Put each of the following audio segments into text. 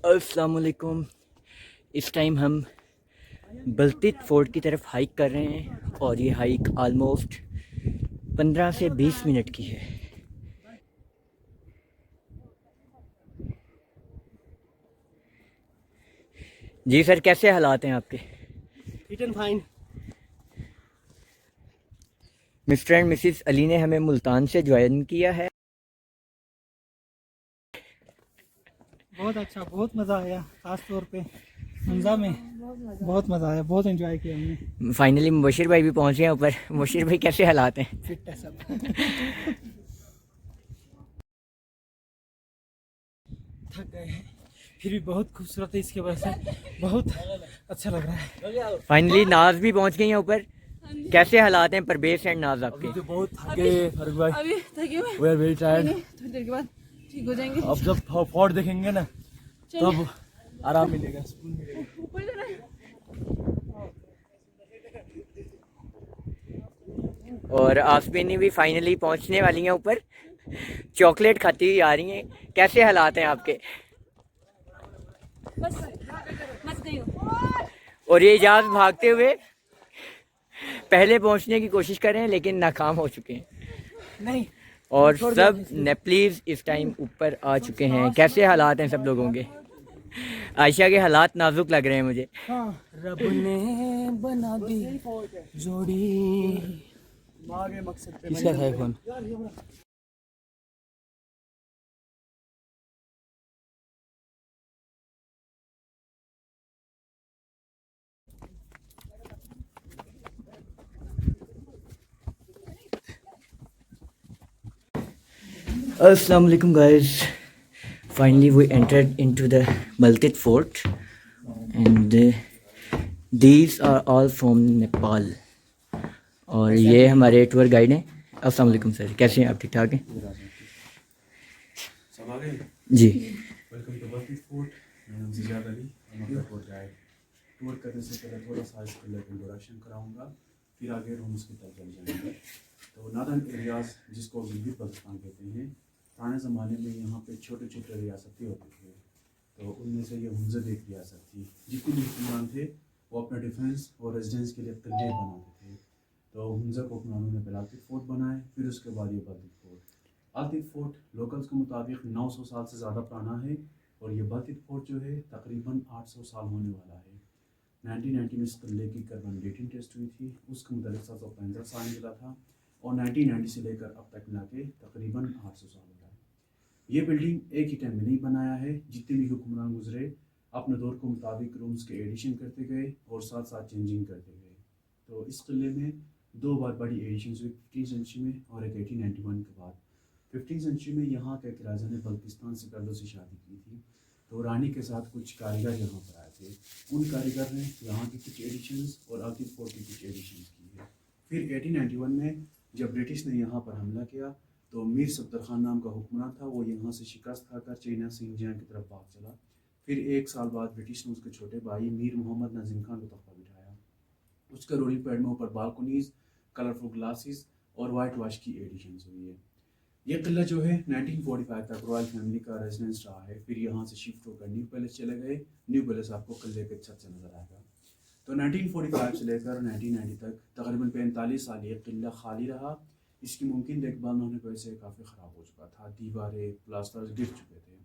अस्सलाम वालेकुम। इस टाइम हम बल्तित फोर्ट की तरफ हाइक कर रहे हैं और ये हाइक आलमोस्ट 15 से 20 मिनट की है। जी सर, कैसे हालात हैं आपके? Fit and fine. Mister and Mrs Ali ने हमें मुल्तान से ज्वाइन किया है। बहुत अच्छा, बहुत मज़ा आया। ख़ास तौर पे हमजा में बहुत मज़ा आया, बहुत एंजॉय किया हमने। फाइनली मुबशिर भाई भी पहुंचे हैं ऊपर। मुबशिर भाई, कैसे हालात हैं? फिट है सब। थक गए हैं, फिर भी बहुत खूबसूरत है, इसकी वजह से बहुत अच्छा लग रहा है। फाइनली नाज भी पहुंच गई हैं ऊपर। कैसे हालात हैं परवेश एंड नाज आपके? अभी तो बहुत थक गए फारूक भाई। अभी थके हुए वी आर वेरी टायर्ड। थोड़ी देर के बाद ठीक हो जाएंगे। अब जब फोर्ट देखेंगे ना तब आराम मिलेगा, सुकून मिलेगा। ऊपर जाना है। और आसमीनी भी फाइनली पहुंचने वाली हैं ऊपर। चॉकलेट खाती हुई आ रही हैं। कैसे हालात हैं आपके? बस मत गई हो। और ये इजाज भागते हुए पहले पहुंचने की कोशिश कर रहे हैं लेकिन नाकाम हो चुके हैं। नहीं, और छोड़ दिया सब इसलिए। नेपलीज इस टाइम ऊपर आ चुके हैं। कैसे हालात हैं सब लोगों के? आयशा के हालात नाजुक लग रहे हैं मुझे। हाँ, रब ने बना दी जोड़ी। किसका था phone? Assalamu alaikum guys. Finally we entered into the Baltit fort and these are all from Nepal. और ये हमारे टूर गाइड हैं। अस्सलाम वालेकुम सर, कैसे हैं आप? ठीक ठाक हैं सब आ गए जी? Welcome to Baltit Fort. मैं नाम जियाद अली, हम आपका टूर गाइड। टूर करने से पहले थोड़ा सा इसके लिए इंट्रोडक्शन कराऊंगा, फिर आगे रूम्स की तरफ चले जाएंगे। तो नादन एरियाज़, जिसको गिलगित बल्तिस्तान कहते हैं, पुराने ज़माने में यहाँ पे छोटे छोटे रियासतें होते थे। तो उनमें से ये हुंज़र एक रियासत थी। जितने भी हुक्मरान थे वो अपने डिफेंस और रेजिडेंस के लिए किले बनाते थे। तो हुंज़र को हुक्मरानों ने बल्तित फोर्ट बनाए, फिर उसके बाद ये बल्तित फोर्ट। बल्तित फोर्ट लोकल्स के मुताबिक 900 साल से ज़्यादा पुराना है और ये बल्तित फोर्ट जो है तकरीबन 800 साल होने वाला है। 1990 में इस किले की कार्बन डेटिंग टेस्ट हुई थी, उसके मुताबिक 765 साल निकला था और 1990 से लेकर अब तक मिला के तकरीबन 800 साल हो रहा है। ये बिल्डिंग एक ही टाइम में नहीं बनाया है, जितने भी हुक्मरान गुजरे अपने दौर के मुताबिक रूम्स के एडिशन करते गए और साथ साथ चेंजिंग करते गए। तो इस किले में दो बार बड़ी एडिशन हुई, 15वीं सेंचुरी में और एक 1891 के बाद। 15वीं सेंचुरी में यहाँ के एक राजा ने बल्तिस्तान से कर्दों से शादी की थी, तो रानी के साथ कुछ कारीगर यहाँ पर आए थे। उन कारीगर ने यहाँ की कुछ एडिशंस और बल्तित फोर्ट की कुछ एडिशंस की है। फिर 1891 में जब ब्रिटिश ने यहाँ पर हमला किया तो मीर सफदर खान नाम का हुक्मरान था, वो यहाँ से शिकस्त खाकर चैना से इंडिया की तरफ भाग चला। फिर एक साल बाद ब्रिटिश ने उसके छोटे भाई मीर मोहम्मद नजीम खान को तख्ता बिठाया। उसके रोलिंग पैड में ऊपर बालकोनीज, कलरफुल ग्लासेस और वाइट वॉश की एडिशंस हुई है। ये किला जो है 1945 तक रॉयल फैमिली का रेजिडेंस रहा है। फिर यहाँ से शिफ्ट होकर न्यू पैलेस चले गए। न्यू पैलेस आपको किले के छत से नजर आएगा। तो 1945 से लेकर 1990 तक तकरीबन 45 साल ये किला खाली रहा। इसकी मुमकिन देखभाल न होने की वजह से काफ़ी ख़राब हो चुका था, दीवारें प्लास्टर गिर चुके थे।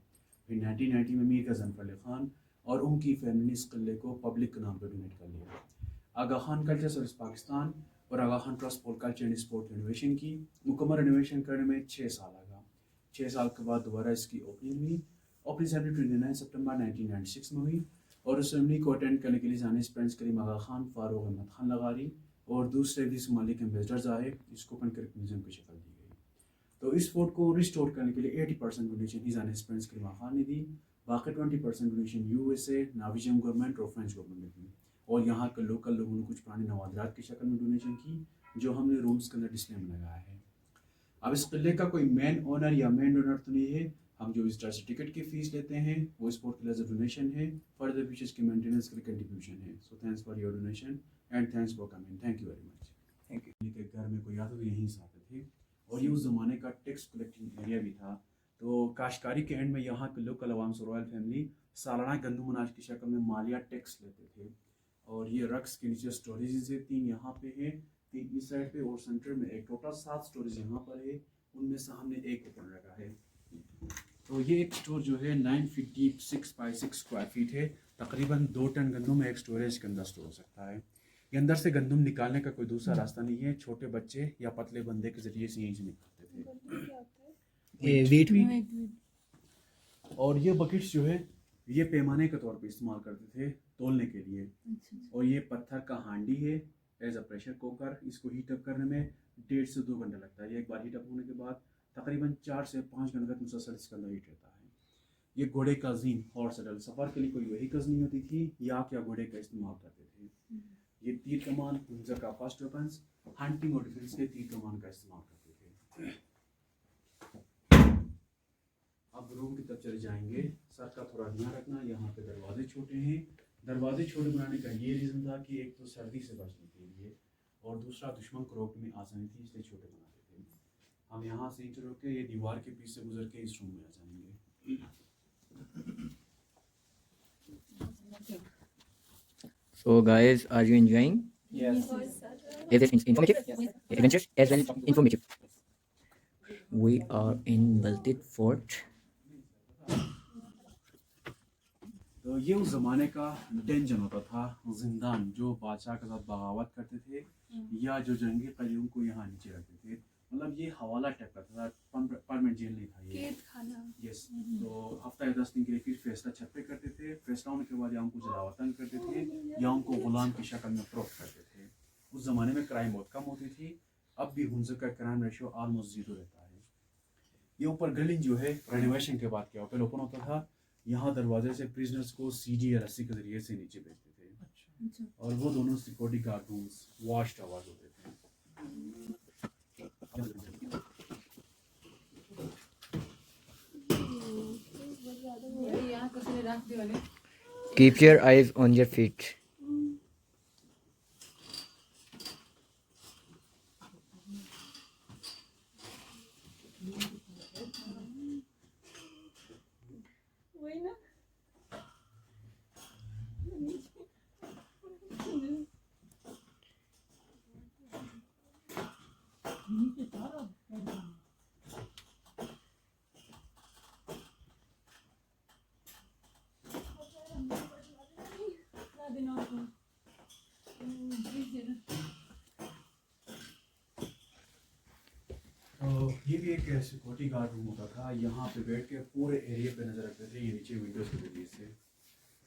फिर 1990 में मीर गजनफर अली खान और उनकी फैमिली इस किले को पब्लिक के नाम पर डोनेट कर लिया। आगा खान कल्चर सर्विस पाकिस्तान और Aga Khan Trust for Culture and Sport renovation की। मुकम्मल रिनोवेशन करने में 6 साल लगा। 6 साल के बाद दोबारा इसकी ओपनिंग हुई। ओपनिंग सेरेमनी 29 सितंबर 1996 में हुई और उस सेरेमनी को अटेंड करने के लिए जानिस प्रिंस करीम आगा खान, फारूक अहमद खान लगारी और दूसरे भी ममालिक एम्बेसडर्स आए। इसको ओपन करके म्यूजियम की शक्ल दी गई। तो इस फोर्ट को रिस्टोर करने के लिए 80% डोनेशन ही जानिस प्रिंस करीम आगा खान ने दी। बाकी 20% डोनेशन USA, नॉर्वेजियन गवर्नमेंट और फ्रेंच गवर्नमेंट ने दी। और यहाँ के लोकल लोगों ने कुछ पुराने नवादरात की शक्ल में डोनेशन की, जो हमने रूम्स के अंदर डिस्प्ले में लगाया है। अब इस किले का कोई मेन ओनर या मेन डोनर तो नहीं है। हम जो विजिटर से टिकट की फीस लेते हैं वो इस पोर्ट के लिए डोनेशन है, फर्दर फिशेस की मेंटेनेंस के लिए कंट्रीब्यूशन है। So thanks for your donation and thanks for coming. Thank you very much. Thank you. के घर में कोई आता तो यहीं से आते थे और ये उस ज़माने का टैक्स कलेक्टिंग एरिया भी था। तो काश्तकारी के एंड में यहाँ के लोकल आवाम से रॉयल फैमिली सालाना गंदम अनाज की शक्ल में मालिया टैक्स लेते थे। और ये रक्स के नीचे स्टोरेज है, 3 यहाँ पे है, 3 इस साइड पे और सेंटर में एक, टोटल 7 स्टोरेज यहाँ पर है, उनमें से हमने एक ओपन रखा है। तो ये एक स्टोर जो है 9 feet deep 6 by 6 square feet है। तकरीबन 2 टन गंदम एक स्टोरेज के अंदर स्टोर हो सकता है। ये अंदर से गंदम निकालने का कोई दूसरा रास्ता नहीं है, छोटे बच्चे या पतले बंदे के जरिए से यहीं से निकालते थे। वेट भी और ये बकेट्स जो है ये पैमाने के तौर पे इस्तेमाल करते थे तोलने के लिए। और ये पत्थर का हांडी है एज अ प्रेशर कुकर। इसको हीट अप करने में 1.5 से 2 घंटे लगता है। एक बार हीट अप होने के बाद तकरीबन 4 से 5 घंटे तक मुसलसल इसके अंदर हीट रहता है। ये घोड़े का जीन हॉर्स सडल, सफ़र के लिए कोई व्हीकल्स नहीं होती थी, या क्या घोड़े का इस्तेमाल करते थे। ये तीर कमान हुंजा का फर्स्ट वेपन्स, हंटिंग और डिफेंस के तीर कमान का इस्तेमाल करते थे। अब रूम की तरफ चले जाएंगे। सर का थोड़ा ध्यान रखना, यहाँ पे दरवाजे छोटे हैं। दरवाजे छोटे बनाने का ये रीज़न था कि एक तो सर्दी से बचने के लिए, और दूसरा दुश्मन को रोकने में आसानी थी, इसलिए छोटे बनाते थे। हम यहाँ से इंटर होकर ये दीवार के पीछे से गुजर के इस रूम में आ जाएंगे। So guys, are you enjoying? Yes. Is it informative? Adventures as well as informative. We are in Baltit Fort. तो ये उस ज़माने का डेंजन होता था, जिंदान, जो बादशाह के साथ बगावत करते थे या जो जंगी कैदियों को यहाँ नीचे रखते थे। मतलब ये हवाला टाइप का था, परमानेंट जेल नहीं था ये। केद खाना। यस। तो हफ्ता या 10 दिन के लिए फिर फैसला छत पे करते थे। फैसला होने के बाद या उनको जलावतन करते थे या उनको गुलाम की शक्ल में फरोख्त करते थे। उस ज़माने में क्राइम बहुत कम होती थी। अब भी हुंजा का क्राइम रेशियो ऑलमोस्ट 0 रहता है। ये ऊपर ग्रिलिंग जो है रेनोवेशन के बाद क्या पहले ओपन होता था। यहाँ दरवाजे से प्रिजनर्स को सीढ़ी या रस्सी के जरिए से नीचे भेजते थे। और वो दोनों security guard rooms watch towers होते थे। यहाँ कसरे रखते वाले। Keep your eyes on your feet. वही ना। तो ये भी एक सिक्योरिटी गार्ड रूम होता था। यहाँ पे बैठ के पूरे एरिया पे नजर रखते थे, ये नीचे विंडोज के जरिए से।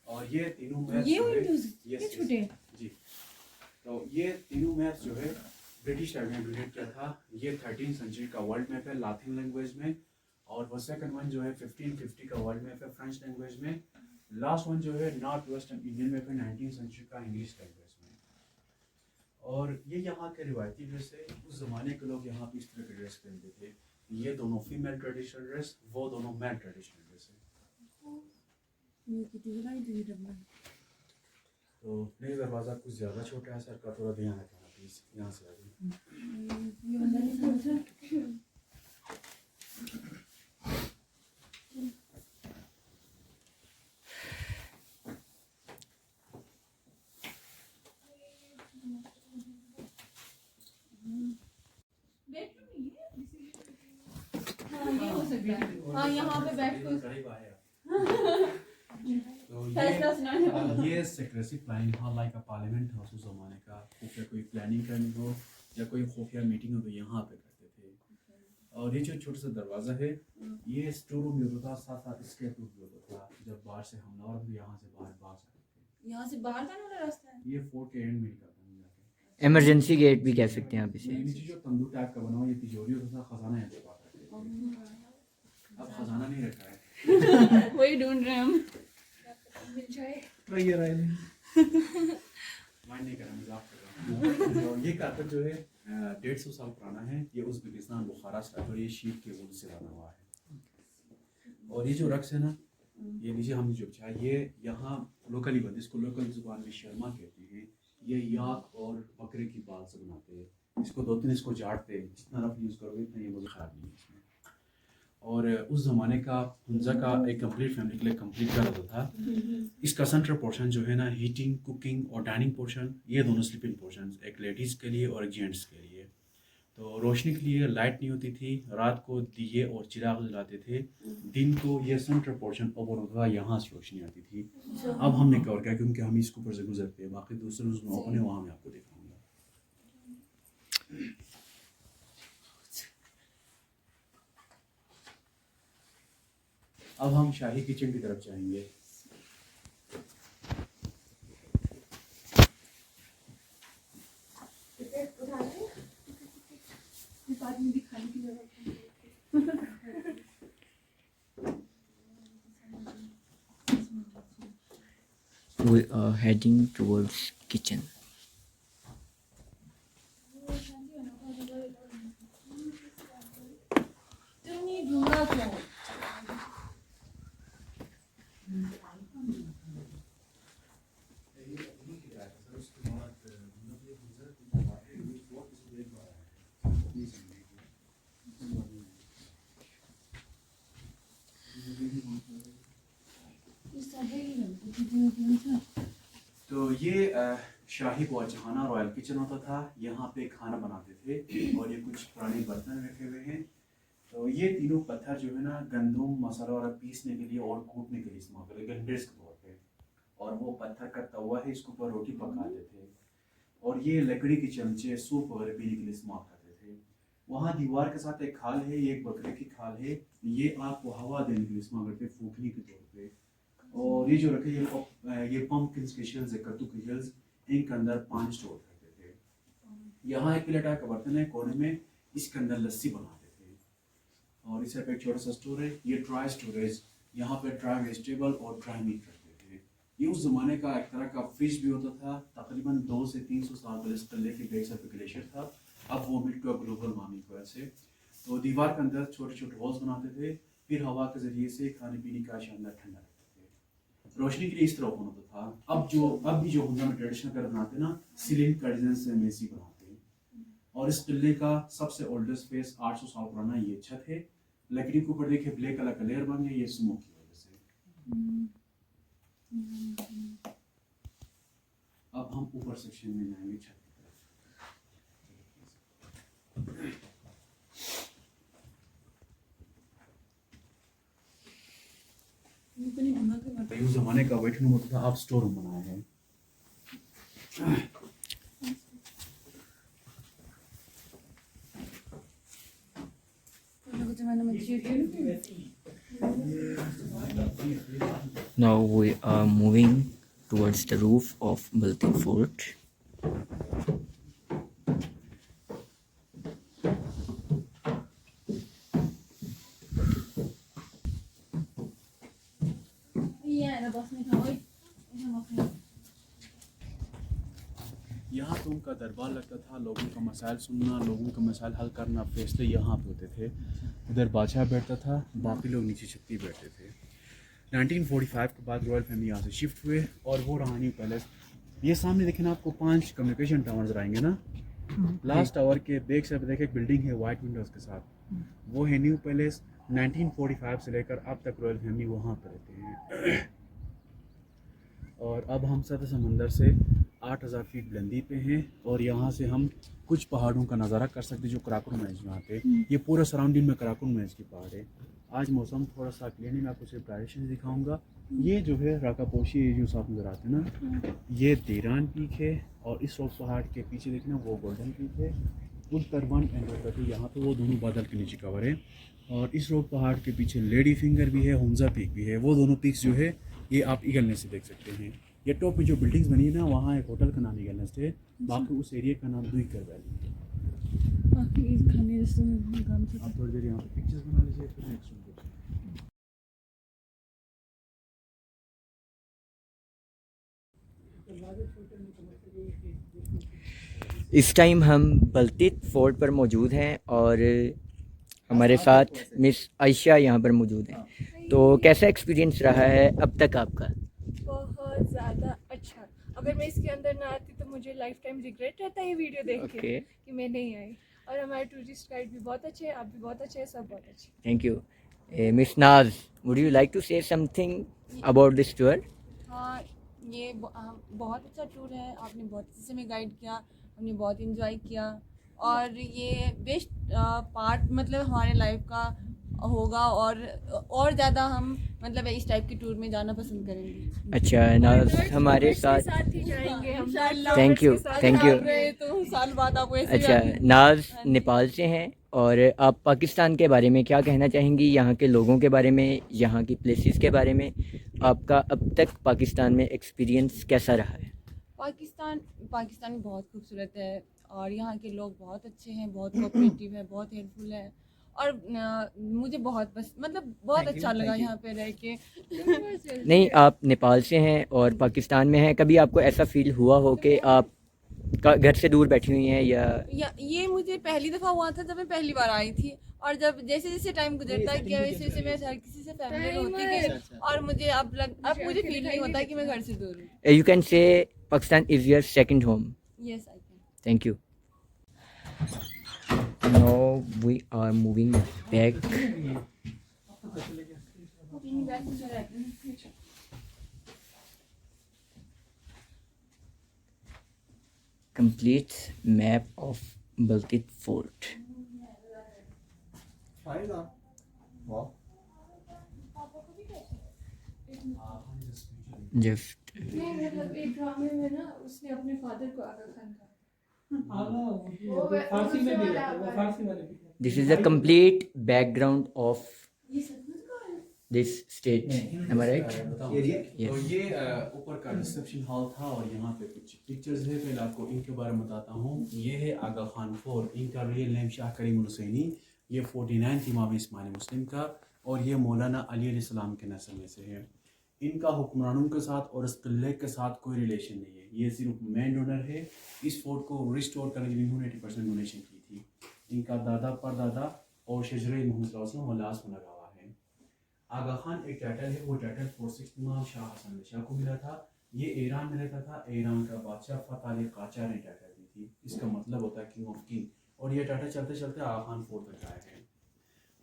और ये तीनों मैप्स ये जो है, windows, yes, ये yes, छोटे। जी। तो ये तीनों मैप्स जो है ब्रिटिश टाइम में क्रिएट किया था। ये 13th सेंचुरी का वर्ल्ड मैप है लातिन लैंग्वेज में। और वो सेकंड वन जो है 1550 का वर्ल्ड मैप है फ्रेंच लैंग्वेज में। लास्ट वन जो है नॉर्थ वेस्टर्न इंडियन मैप है 19th सेंचुरी का इंग्लिश लैंग्वेज में। और ये यहाँ के रिवायती ड्रेस है। उस ज़माने के लोग यहाँ पे इस तरह के ड्रेस पहनते थे। ये दोनों फीमेल ट्रेडिशनल ड्रेस, वो दोनों मेल ट्रेडिशनल ड्रेस है। ये कितनी बड़ा है। तो नेक्स्ट दरवाज़ा कुछ ज़्यादा छोटा है, सर का थोड़ा ध्यान रखना प्लीज़। यहाँ से आगे ये बंदा नहीं समझ। हाँ यहाँ पे बैठ के करीब आया। तो फैसला सुनाने वाला। ये सेक्रेसी प्लानिंग हॉल लाइक अ पार्लियामेंट हाउस उस ज़माने का। खुफिया कोई प्लानिंग करनी हो या कोई खुफिया मीटिंग हो तो यहाँ पे करते थे। और ये जो छोटा सा दरवाज़ा है ये स्टोर रूम भी होता था, साथ साथ इसके भी होता था। जब बाहर से हमलावर भी यहाँ से बाहर भाग सकते थे। यहाँ से बाहर जाने वाला रास्ता है। ये फोर्ट के एंड में निकलता है। इमरजेंसी गेट भी कह सकते हैं आप इसे। ये नीचे जो तंदूर टाइप का बना हुआ ये तिजोरी होता था, खजाना यहाँ पे बात करते थे। अब खजाना नहीं रखा है। वही ढूंढ रहे हैं हम। ट्राइयर आइलैंड। माइंड नहीं करा, मजाक कर रहा हूँ। तो ये कारपेट जो है 150 साल पुराना है। ये उज़्बेकिस्तान बुखारा से और ये शीप के वुड से बना हुआ है। और ये जो रक्स है ना, ये नीचे हमने जो बिछाया ये यहाँ लोकली बनते, इसको लोकल जुबान में शर्मा कहते हैं। ये याक और बकरे की बाल से बनाते हैं। इसको 2-3 इसको झाड़ते हैं, जितना रफ यूज़ करोगे इतना ये मुझे ख़राब नहीं है इसमें। और उस ज़माने का हुंजा का एक कंप्लीट फैमिली के लिए कंप्लीट घर होता था। इसका सेंट्रल पोर्शन जो है ना, हीटिंग, कुकिंग और डाइनिंग पोर्शन, ये दोनों स्लीपिंग पोर्शन, एक लेडीज़ के लिए और एक जेंट्स के लिए। तो रोशनी के लिए लाइट नहीं होती थी, रात को दिए और चिराग जलाते थे, दिन को ये सेंट्रल पोर्शन ओवर होता था, यहाँ से रोशनी आती थी। अब हमने कवर किया क्योंकि हम इसके ऊपर से गुजरते हैं, बाकी दूसरे रूम ओपन है, वहाँ मैं आपको दिखाऊंगा। अब हम शाही किचन की तरफ जाएंगे। We are heading towards kitchen. तो ये शाही बुआचहाना रॉयल किचन होता था, यहाँ पे खाना बनाते थे और ये कुछ पुराने बर्तन रखे हुए हैं। तो ये तीनों पत्थर जो है ना, गंदम मसाला और पीसने के लिए और कूटने के लिए इस्तेमाल करते थे गंडेस के तौर पे। और वो पत्थर का तवा है, इसके ऊपर रोटी पकाते थे। और ये लकड़ी के चमचे सूप वगैरह पीने के लिए इस्तेमाल करते थे। वहाँ दीवार के साथ एक खाल है, ये एक बकरे की खाल है, ये आपको हवा देने के लिए इस्तेमाल करते, फूकने के तौर पे। और ये जो रखे ये पम्पकिन के शेल्स है, कद्दू के शेल्स, इनके अंदर पानी स्टोर करते थे। यहाँ एक प्लेटा का बर्तन है कोने में, इसके अंदर लस्सी बनाते थे। और इस पे एक छोटा सा स्टोर है, ये ड्राई स्टोरेज, यहाँ पे ड्राई वेजिटेबल और ड्राई मीट रखते थे। ये उस जमाने का एक तरह का फ्रिज भी होता था। तकरीबन 200 से 300 साल पहले तल्ले के बैग से ग्लेशियर था, अब वो मिट गया ग्लोबल वार्मिंग की वजह से। तो दीवार के अंदर छोटे छोटे होल्स बनाते थे, फिर हवा के जरिए से खाने पीने का शानदार ठंडा रखते थे। रोशनी के लिए इस तरह ओपन होता था। अब भी जो हुंजा में ट्रेडिशनल घर बनाते ना, सीलिंग कर्जन से मेसी बनाते हैं। और इस किले का सबसे ओल्डेस्ट स्पेस 800 साल पुराना ये छत है। लकड़ी के ऊपर देखिए ब्लैक कलर का लेयर बन गया, ये स्मोक की वजह से। अब हम ऊपर सेक्शन में जाएंगे, छत की तरफ। उस जमाने का वेटिंग रूम होता था, अब स्टोर रूम बनाया है। Now we are moving towards the roof of Balti Fort. यहाँ तो उनका दरबार लगता था, लोगों का मसाइल सुनना, लोगों का मसाइल हल करना, फैसले यहाँ पे होते थे। उधर बादशाह बैठता था, बाकी लोग नीचे छत पे बैठते थे। 1945 के बाद रॉयल फैमिली यहाँ से शिफ्ट हुए और वो रानी पैलेस। ये सामने देखें ना, आपको 5 कम्युनिकेशन टावर नजर आएंगे ना। लास्ट टावर के बैक साइड पे देखें एक बिल्डिंग है वाइट विंडोज के साथ, वो है न्यू पैलेस। 1945 से लेकर अब तक रॉयल फैमिली वहाँ पर रहते हैं। और अब हम सतह समंदर से 8000 फीट बुलंदी पे हैं और यहाँ से हम कुछ पहाड़ों का नज़ारा कर सकते हैं जो कराकुम मैच में आते हैं। ये पूरा सराउंडिंग में कराकुम मैच की पहाड़ है। आज मौसम थोड़ा सा क्लियर नहीं, मैं आपको सिर्फ डायरेक्शन दिखाऊंगा। ये जो है राकापोशी जो साथ नज़र आते हैं ना, ये दीरान पीक है। और इस रोक पहाड़ के पीछे देखना वो गोल्डन पीक है। उत्तरवन एंड उत्तरती यहाँ पे वो दोनों बादल के नीचे कवर है। और इस रोक पहाड़ के पीछे लेडी फिंगर भी है, हुंजा पीक भी है। वो दोनों पीक्स जो है ये आप ईगल नेस्ट से देख सकते हैं। ये टॉप में जो बिल्डिंग्स बनी है ना, वहाँ एक होटल का नाम ईगल नेस्ट है, बाकी उस एरिया का नाम दुईकर वैली है। आप थोड़ी देर यहाँ पे पिक्चर्स बना लीजिए, फिर नेक्स्ट रूम पे। इस टाइम हम बल्तित फोर्ट पर मौजूद हैं और हमारे साथ मिस आयशा यहाँ पर मौजूद हैं। तो कैसा एक्सपीरियंस रहा है अब तक आपका? बहुत ज़्यादा अच्छा। अगर मैं इसके अंदर ना आती तो मुझे लाइफ टाइम रिग्रेट रहता है ये वीडियो देख के कि मैं नहीं आई। और हमारे टूरिस्ट गाइड भी बहुत अच्छे हैं, आप भी बहुत अच्छे हैं, सब बहुत अच्छे। Thank you. Miss Naz, would you like to say something about this tour? हाँ, ये बहुत अच्छा टूर है। आपने बहुत अच्छे से हमें गाइड किया, हमने बहुत इंजॉय किया और ये बेस्ट पार्ट मतलब हमारे लाइफ का होगा और ज़्यादा हम मतलब इस टाइप के टूर में जाना पसंद करेंगे। अच्छा, नाज हमारे साथ। साथ ही जाएंगे हम। Thank you, thank you. रहे तो साल बाद आपको ऐसे अच्छा, नाज नेपाल से हैं और आप पाकिस्तान के बारे में क्या कहना चाहेंगी, यहाँ के लोगों के बारे में, यहाँ की प्लेसेस के बारे में? आपका अब तक पाकिस्तान में एक्सपीरियंस कैसा रहा है? पाकिस्तान बहुत खूबसूरत है और यहाँ के लोग बहुत अच्छे हैं, बहुत कोऑपरेटिव है, बहुत हेल्पफुल है और मुझे बहुत अच्छा लगा यहाँ पे रह के। नहीं, आप नेपाल से हैं और पाकिस्तान में हैं, कभी आपको ऐसा फील हुआ हो कि आप घर से दूर बैठी हुई हैं या ये मुझे पहली दफ़ा हुआ था जब मैं पहली बार आई थी और जब जैसे जैसे टाइम गुजरता गया वैसे वैसे मैं हर किसी से फैमिलियर होती गई और मुझे अब मुझे फील नहीं होता कि मैं घर से दूर हूँ। You can say Pakistan is your second home? Yes I can. Thank you. Now we are moving back. Complete map of Baltit Fort. Just नहीं मतलब एक ड्रामे में ना उसने अपने फादर को आगा खान का फारसी में भी है, वो फारसी वाले भी है। this is the complete background of this stage. Am I right? तो ये ऊपर का रिसेप्शन हॉल था और यहाँ पे कुछ पिक्चर्स है। पहले आपको इनके बारे में बताता हूँ। ये है आगा खान फोर्ट, इनका रियल नेम शाह करीम हुसैनी। ये 49 इमाम इस्माइल मुस्लिम का और ये मौलाना अली अलैहिस्सलाम के नस्ल में से है। इनका हुक्मरानों के साथ और इस किले के साथ कोई रिलेशन नहीं है, ये सिर्फ मेन डोनर है। इस फोर्ट को रिस्टोर करने के लिए इन्होंने 80% डोनेशन की थी। इनका दादा परदादा और शजरे मोहम्मद लास्ट में लगा हुआ है। आगा खान एक टाइटल है, वो टाइटल 46 इमाम शाह हसन शाह को मिला था। ये ईरान में रहता था, ईरान का बादशाह फतेह अली काचा ने टाइटल दी थी। इसका मतलब होता है किंग ऑफ किंग और ये टाइटल चलते चलते आगा खान फोर्ट तक आया है।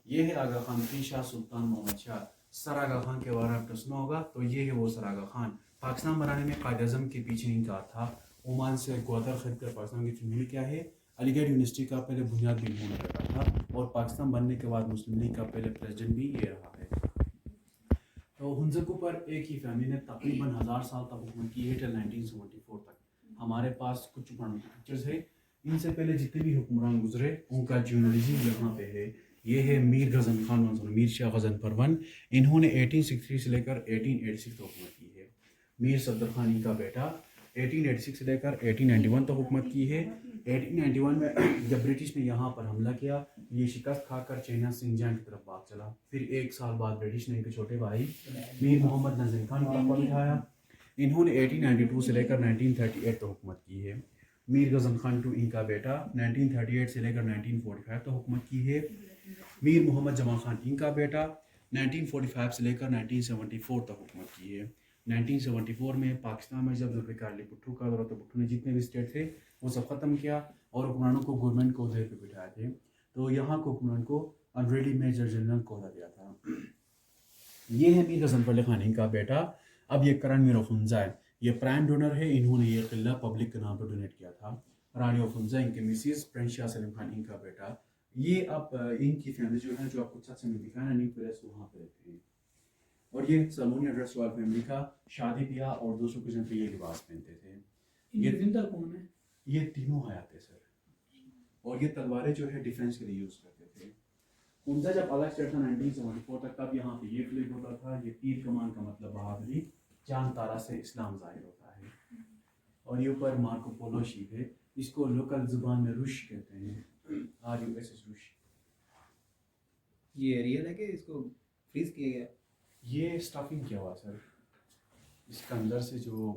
ये है आगा खान की शाह सुल्तान मोहम्मद शाह। सर आगा खान के बारे में आपने सुना होगा, तो ये है वो सर आगा खान। पाकिस्तान बनाने में कायद आज़म के पीछे इनका था। ओमान से ग्वादर खरीद कर पाकिस्तान की फिल्म क्या है। अलीगढ़ यूनिवर्सिटी का पहले बुनियाद भी इन्होंने रखा था और पाकिस्तान बनने के बाद मुस्लिम लीग का पहले प्रेसिडेंट भी ये रहा है। तो हुंज़को पर एक ही फैमिली ने तकरीबन 1000 साल तक हुकूमत की है, टिल 1974 तक। हमारे पास कुछ पुरानी पिक्चर्स है। इनसे पहले जितने भी हुक्मरान गुजरे उनका ज्यूनोलॉजी यहाँ पे है। ये है मीर गज़न खान मीर शाह गज़न परवन। इन्होंने 1863 से लेकर 1886 तक हुकूमत की है। मीर सफदर खान इनका बेटा 1886 से लेकर 1891 तक हुकूमत की है। 1891 में जब ब्रिटिश ने यहाँ पर हमला किया, ये शिकस्त खाकर चाइना सिंजान की तरफ भाग चला। फिर एक साल बाद ब्रिटिश ने इनके छोटे भाई मीर मोहम्मद नज़ीर खान को तख्ता बिठाया। इन्होंने 1892 से लेकर 1938 तक हुकूमत की है। मीर गज़न खान टू इनका बेटा 1938 से लेकर 1945 तक हुकूमत की है। मीर मोहम्मद जमा खान इनका बेटा 1945 से लेकर 1974 तक हुकूमत की है। 1974 में पाकिस्तान में जब जुल्फ़िकार अली भुट्टो का दौर, तो भुट्टो ने जितने भी स्टेट थे वो सब ख़त्म किया और हुक्मरानों को गवर्नमेंट को उधर पे बिठाए थे। तो यहाँ को हुक्मरान को ऑनरेडी मेजर जनरल कोहरा दिया था। ये है मीर हसन फली खान इनका बेटा। अब ये करण मीर ऑफ हुंज़ा है, ये प्राइम डोनर है। इन्होंने ये किला पब्लिक के नाम पर डोनेट किया था। रानी ऑफ हुंज़ा इनके मिसेस प्रिंस शाह सलीम खान इनका बेटा। ये अब इनकी फैमिली जो है, जो आपको सबसे में दिखाया ना, न्यू पैलेस, वहाँ पे रहते हैं। और ये सलोनी एड्रेस वाल फैमिली का शादी ब्याह और दूसरों के जन पे ये लिबास पहनते थे। ये जिंदर कौन है? ये तीनों हयात है सर। और ये तलवारें जो है डिफेंस के लिए यूज़ करते थे। हुंज़ा जब अलग स्टेट था 1974 तक, तब यहाँ पे ये फ्लैग होता था। ये तीर कमान का मतलब बहादुरी, चांद तारा से इस्लाम जाहिर होता है। और ये ऊपर मार्को पोलो शिप है, इसको लोकल जुबान में रुश कहते हैं, RUSS रुश। ये रियल है कि इसको फ्रीज किया गया? ये स्टफिंग किया हुआ सर, इसके अंदर से जो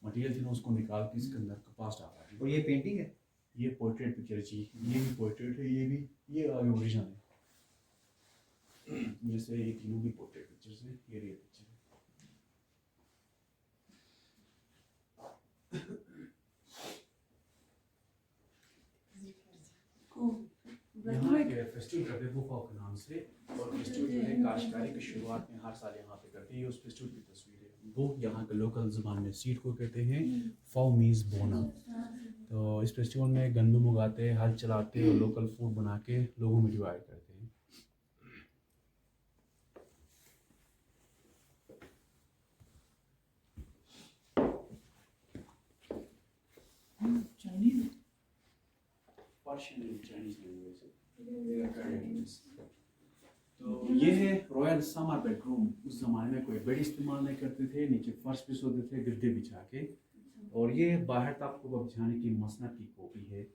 मटेरियल थी ना उसको निकाल के इसके अंदर कपास डाला है। और ये पेंटिंग है? ये पोर्ट्रेट पिक्चर जी, ये भी पोर्ट्रेट है, ये भी, ये आगे ओरिजिनल है। जैसे ये तीनों भी पोर्ट्रेट पिक्चर्स हैं, ये रियल पिक्चर है। यहाँ के फेस्टिवल करते हैं वुफा के नाम से, और फेस्टिवल जो है काश्तकारी की शुरुआत में हर साल यहाँ पे करते हैं। ये उस फेस्टिवल की तस्वीर है। वो यहाँ के लोकल ज़ुबान में सीड को कहते हैं फाउमीज बोना। तो इस फेस्टिवल में गंदम उगाते हैं, हल चलाते हैं और लोकल फूड बना के लोगों में डिवाइड करते हैं। तो ये है रॉयल समर बेडरूम। उस ज़माने में कोई बेड इस्तेमाल नहीं करते थे, नीचे फर्श पे सोते थे गद्दे बिछा के। और ये बाहर तक को बिछाने की मसनद की कॉपी है।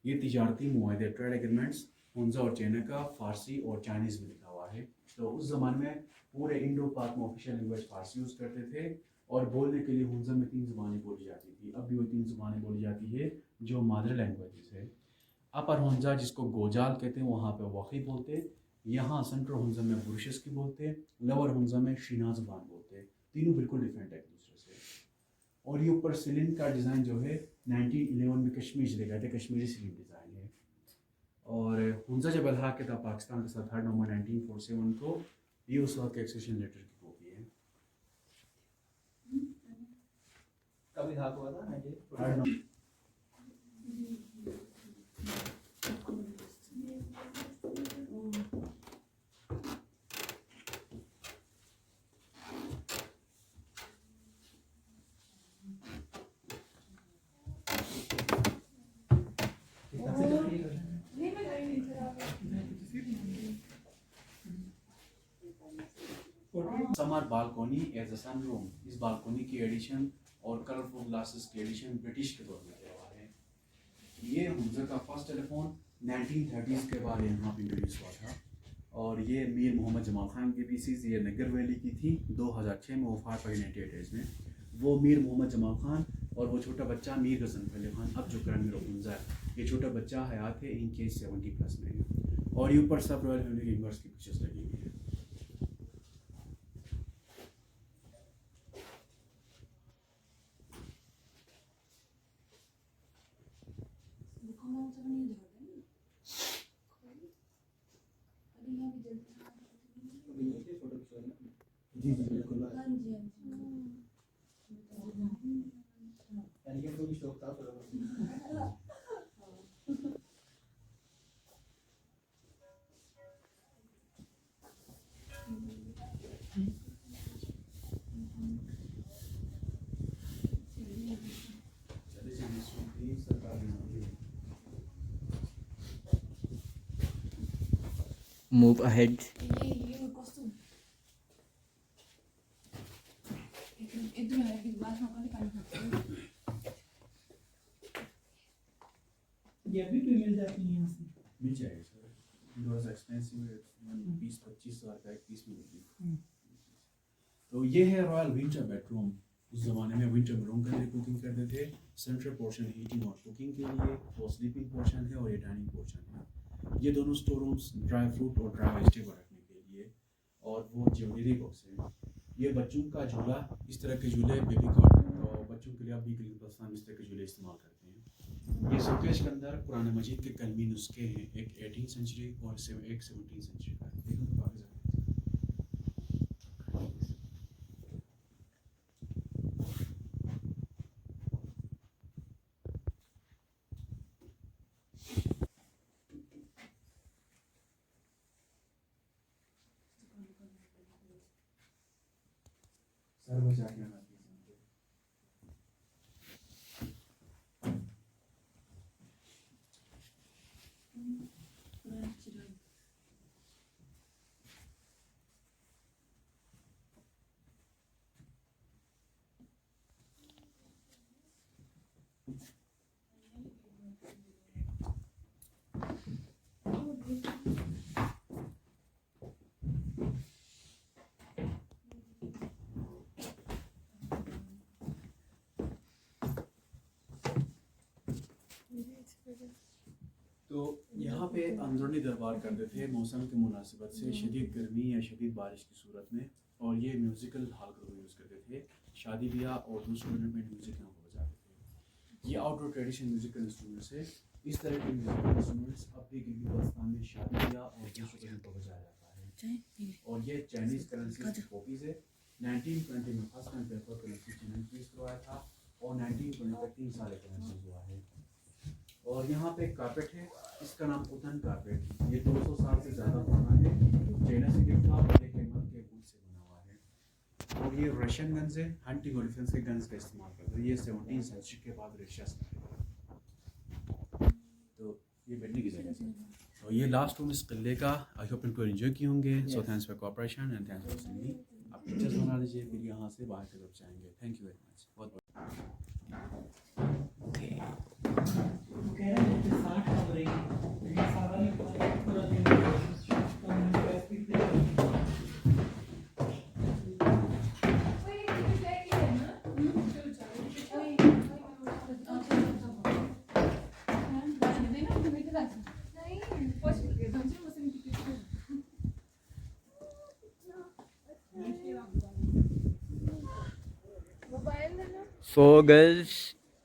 ये तिजारती मुआहदे ट्रेड एग्रीमेंट्स हुंजा और चाइना का फ़ारसी और चाइनीज़ में लिखा हुआ है। तो उस ज़माने में पूरे इंडो पाक में ऑफिशियल लैंग्वेज फ़ारसी यूज़ करते थे, और बोलने के लिए हुंजा में 3 ज़बानें बोली जाती थी। अब भी वो 3 ज़बानें बोली जाती है जो मादर लैंग्वेजेस है। अपर हुंजा जिसको गोजाल कहते हैं वहाँ पे वाक़ई बोलते हैं। यहाँ सेंट्रल हुंजा में बुरशिस की बोलते हैं, लोअर हुंजा में शीना ज़बान बोलते हैं। तीनों बिल्कुल डिफरेंट है एक दूसरे से। और ये ऊपर सीलिंग का डिज़ाइन जो है 1911 में कश्मीर से लेकर थे, कश्मीरी सीलिंग डिज़ाइन है। और हुंजा जब अलहाक था पाकिस्तान के साथ 3 नवंबर 1947 को, ये उस वक्त के एक्सेशन लेटर की कॉपी है। कभी धाक हुआ था 1947? Summer balcony as a sun room. इस बालकोनी की एडिशन और कलरफुल ग्लासेस की एडिशन ब्रिटिश के दौर में किया हुआ है। ये हुंजा का फर्स्ट टेलीफोन 1930s के बाद यहाँ पे इंट्रोड्यूस हुआ था। और ये मीर मोहम्मद जमाल खान की पीसीज, ये नगर वैली की थी। 2006 में वफात पाई 98 में। वो मीर मोहम्मद जमाल खान और वो छोटा बच्चा मीर हसन फैले खान, अब जो करंट में हुंजा है, ये छोटा बच्चा हयात है, इनके 70+ में है। और ये ऊपर सब रॉयल फैमिली मेंबर्स की पिक्चर्स लगी हुई है। जी जी बिल्कुल। यानी कि इनको भी शौक था फोटोग्राफी। Move ahead. ये कॉस्ट्यूम इधर है, बिग बास में निकालना। ये अभी भी मिल जाती है यहाँ से। मिल जाएगा सर, थोड़ा सा एक्सपेंसिव है, 20-25 हज़ार का एक पीस मिलेगी। तो ये है रॉयल विंटर बेडरूम। उस ज़माने में विंटर में रूम के लिए कुकिंग करते थे। सेंट्रल पोर्शन हीटिंग और कुकिंग के लिए, वो स्लीपिंग पोर्शन है और ये डाइनिंग पोर्शन है। ये दोनों स्टोर रूम्स ड्राई फ्रूट और ड्राई वेजिटेबल रखने के लिए, और वो ज्वेलरी बॉक्स है। ये बच्चों का झूला, इस तरह के झूले बेबी कॉट, तो बच्चों के लिए अभी के लिए पाकिस्तान इस तरह के झूले इस्तेमाल करते हैं। ये शोकेस के अंदर कुरान मजीद के कलमी नुस्खे हैं, एक 18th सेंचुरी और एक 17th सेंचुरी का। देखो तो काफ़ी ज़्यादा। सर बचा के आना चाहिए। तो यहाँ पे अंदरूनी दरबार करते थे मौसम के मुनासिबत से, शदीद गर्मी या शदीद बारिश की सूरत में। और ये म्यूज़िकल हॉल को यूज़ करते थे, शादी ब्याह और दूसरे इवेंट में म्यूज़िक यहाँ पर बजाते थे। ये आउटडोर ट्रेडिशनल म्यूज़िकल इंस्ट्रूमेंट्स है। इस तरह के म्यूज़िकल इंस्ट्रूमेंट्स अब भी पाकिस्तान में शादी किया और दूसरे को बचाया जाता है। और ये चाइनीज करेंसी की कॉपीज है। 1920 में first time paper currency introduce करवाया था और 1920 तक 3 साल करेंसी हुआ है। और यहाँ पे एक कारपेट है, इसका नाम उतन कारपेट। ये 200 साल से ज़्यादा पुराना है, चाइना से गिफ्ट था और एक एनिमल के वुड से बना हुआ है। और ये रशियन गन्स है, हंटिंग और डिफेंस के गन्स का इस्तेमाल करते हैं। ये 17वीं सेंचुरी के बाद रशिया से आया। तो ये बैठने की जगह है। तो ये लास्ट रूम इस किले का। आई होप इनको एंजॉय किए होंगे। So thanks for cooperation and thanks for seeing मी। आप पिक्चर्स बना लीजिए, फिर यहाँ से बाहर की तरफ जाएंगे। Thank you very much. बहुत कह रहे हैं कि 60 कब रहेगी, ये सारा नहीं पूरा दिन तो हमने पैसे भी दे सो गर्ल्स,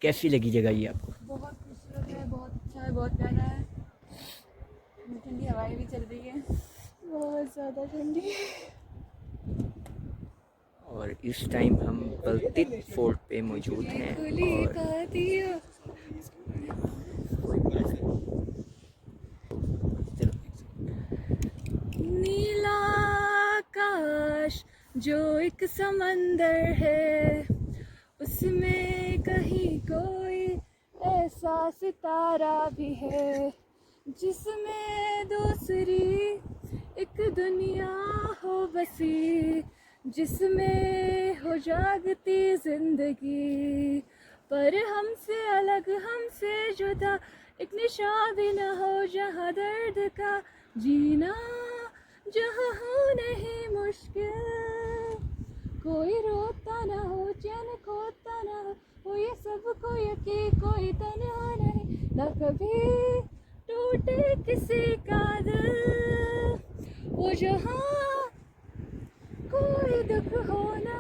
कैसी लगी जगह ये आपको? बहुत खूबसूरत है, बहुत अच्छा है, बहुत प्यारा है। ठंडी हवाएं भी चल रही है, बहुत ज़्यादा ठंडी। और इस टाइम हम बल्तित फोर्ट पे मौजूद हैं और नीला आकाश जो एक समंदर है, उसमें कहीं कोई ऐसा सितारा भी है जिसमें दूसरी एक दुनिया हो बसी, जिसमें हो जागती जिंदगी। पर हमसे अलग, हमसे जुदा एक निशान भी न हो, जहाँ दर्द का जीना, जहाँ हो नहीं मुश्किल। कोई रोता ना हो, चैन खोता ना हो ये सबको यकीन, कोई तन्हा नहीं, ना कभी टूटे किसी का दिल। वो जहाँ कोई दुख हो ना